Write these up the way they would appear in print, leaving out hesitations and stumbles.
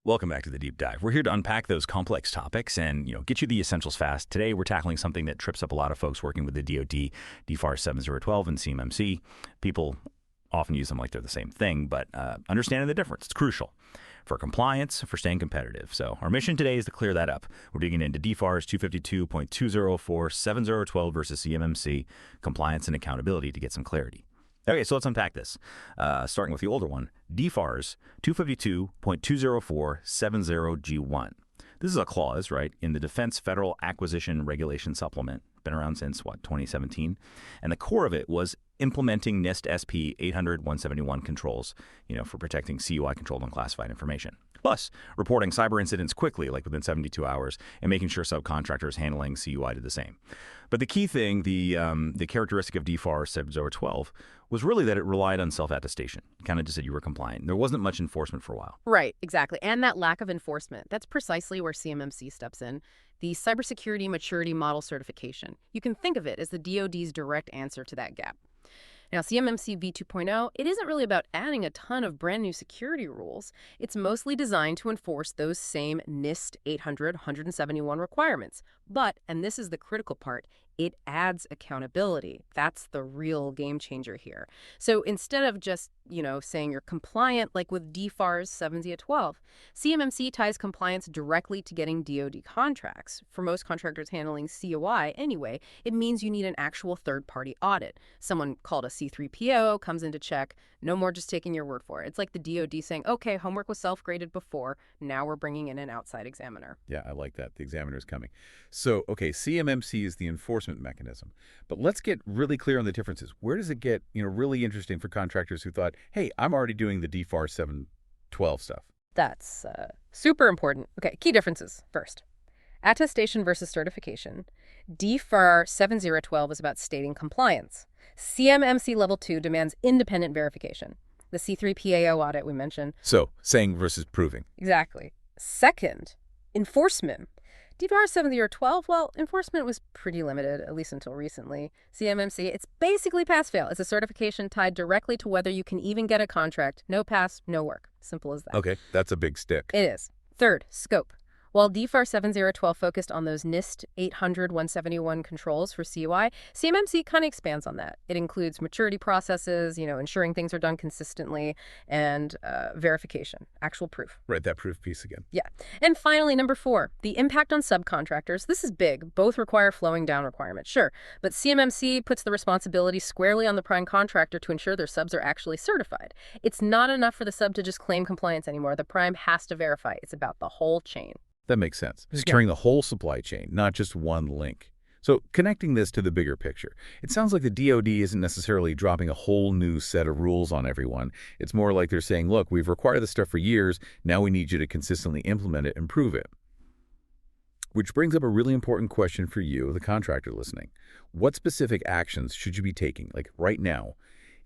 Welcome back to the Deep Dive. We're here to unpack those complex topics and, get you the essentials fast. Today, we're tackling something that trips up a lot of folks working with the DoD, DFARS 7012 and CMMC. People often use them like they're the same thing, but understanding the difference, it's crucial for compliance, for staying competitive. So our mission today is to clear that up. We're digging into DFARS 252.204 7012 versus CMMC, compliance and accountability to get some clarity. Okay, so let's unpack this. Starting with the older one, DFARS 252.20470G1. This is a clause, right, in the Defense Federal Acquisition Regulation Supplement. Been around since, 2017? And the core of it was implementing NIST SP 800-171 controls, for protecting CUI-controlled unclassified information. Plus, reporting cyber incidents quickly, like within 72 hours, and making sure subcontractors handling CUI did the same. But the key thing, the characteristic of DFARS 7012, was really that it relied on self-attestation. It kind of just said you were compliant. There wasn't much enforcement for a while. Right, exactly. And that lack of enforcement, that's precisely where CMMC steps in. The Cybersecurity Maturity Model Certification. You can think of it as the DoD's direct answer to that gap. Now, CMMC v2.0, it isn't really about adding a ton of brand new security rules. It's mostly designed to enforce those same NIST 800-171 requirements. But, and this is the critical part, it adds accountability. That's the real game changer here. So instead of just, saying you're compliant like with DFARS 7012, CMMC ties compliance directly to getting DoD contracts. For most contractors handling COI anyway, it means you need an actual third-party audit. Someone called a C3PO comes in to check. No more just taking your word for it. It's like the DoD saying, okay, homework was self-graded before. Now we're bringing in an outside examiner. Yeah, I like that. The examiner is coming. So, okay, CMMC is the enforcement mechanism. But let's get really clear on the differences. Where does it get, really interesting for contractors who thought, hey, I'm already doing the DFARS 712 stuff? That's super important. Okay, key differences first. Attestation versus certification. DFAR 7012 is about stating compliance. CMMC Level 2 demands independent verification. The C3PAO audit we mentioned. So, saying versus proving. Exactly. Second, enforcement. DFARS 7012, well, enforcement was pretty limited, at least until recently. CMMC, it's basically pass-fail. It's a certification tied directly to whether you can even get a contract. No pass, no work. Simple as that. Okay, that's a big stick. It is. Third, scope. While DFARS 7012 focused on those NIST 800-171 controls for CUI, CMMC kind of expands on that. It includes maturity processes, ensuring things are done consistently, and verification, actual proof. Right, that proof piece again. Yeah. And finally, number 4, the impact on subcontractors. This is big. Both require flowing down requirements, sure. But CMMC puts the responsibility squarely on the prime contractor to ensure their subs are actually certified. It's not enough for the sub to just claim compliance anymore. The prime has to verify. It's about the whole chain. That makes sense. Securing the whole supply chain, not just one link. So connecting this to the bigger picture, it sounds like the DoD isn't necessarily dropping a whole new set of rules on everyone. It's more like they're saying, look, we've required this stuff for years. Now we need you to consistently implement it and prove it. Which brings up a really important question for you, the contractor listening. What specific actions should you be taking, like right now,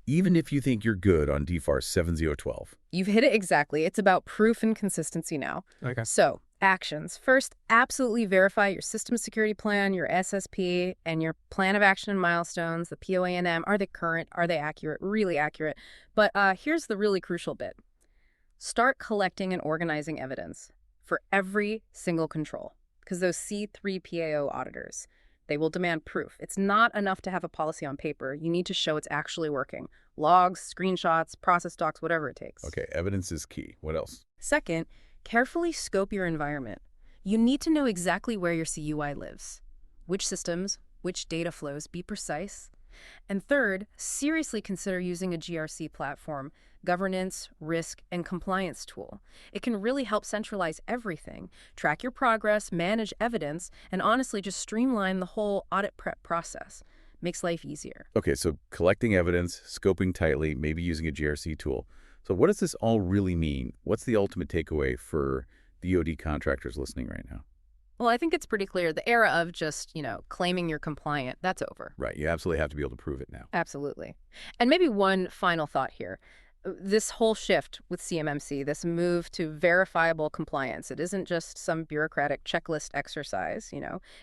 even if you think you're good on DFARS 7012? You've hit it exactly. It's about proof and consistency now. Okay. So, actions. First, absolutely verify your system security plan, your SSP, and your plan of action and milestones, the POA&M. Are they current? Are they accurate? Really accurate. But here's the really crucial bit. Start collecting and organizing evidence for every single control, because those C3PAO auditors, they will demand proof. It's not enough to have a policy on paper. You need to show it's actually working. Logs, screenshots, process docs, whatever it takes. Okay, evidence is key. What else? Second, carefully scope your environment. You need to know exactly where your CUI lives, which systems, which data flows, be precise. And third, seriously consider using a GRC platform, governance, risk, and compliance tool. It can really help centralize everything, track your progress, manage evidence, and honestly just streamline the whole audit prep process. Makes life easier. Okay, so collecting evidence, scoping tightly, maybe using a GRC tool. So what does this all really mean? What's the ultimate takeaway for DoD contractors listening right now? Well, I think it's pretty clear. The era of just, claiming you're compliant, that's over. Right. You absolutely have to be able to prove it now. Absolutely. And maybe one final thought here. This whole shift with CMMC, this move to verifiable compliance, it isn't just some bureaucratic checklist exercise,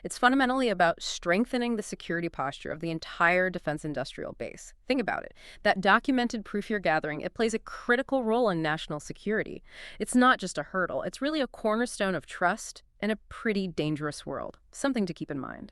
It's fundamentally about strengthening the security posture of the entire defense industrial base. Think about it. That documented proof you're gathering, it plays a critical role in national security. It's not just a hurdle. It's really a cornerstone of trust in a pretty dangerous world. Something to keep in mind.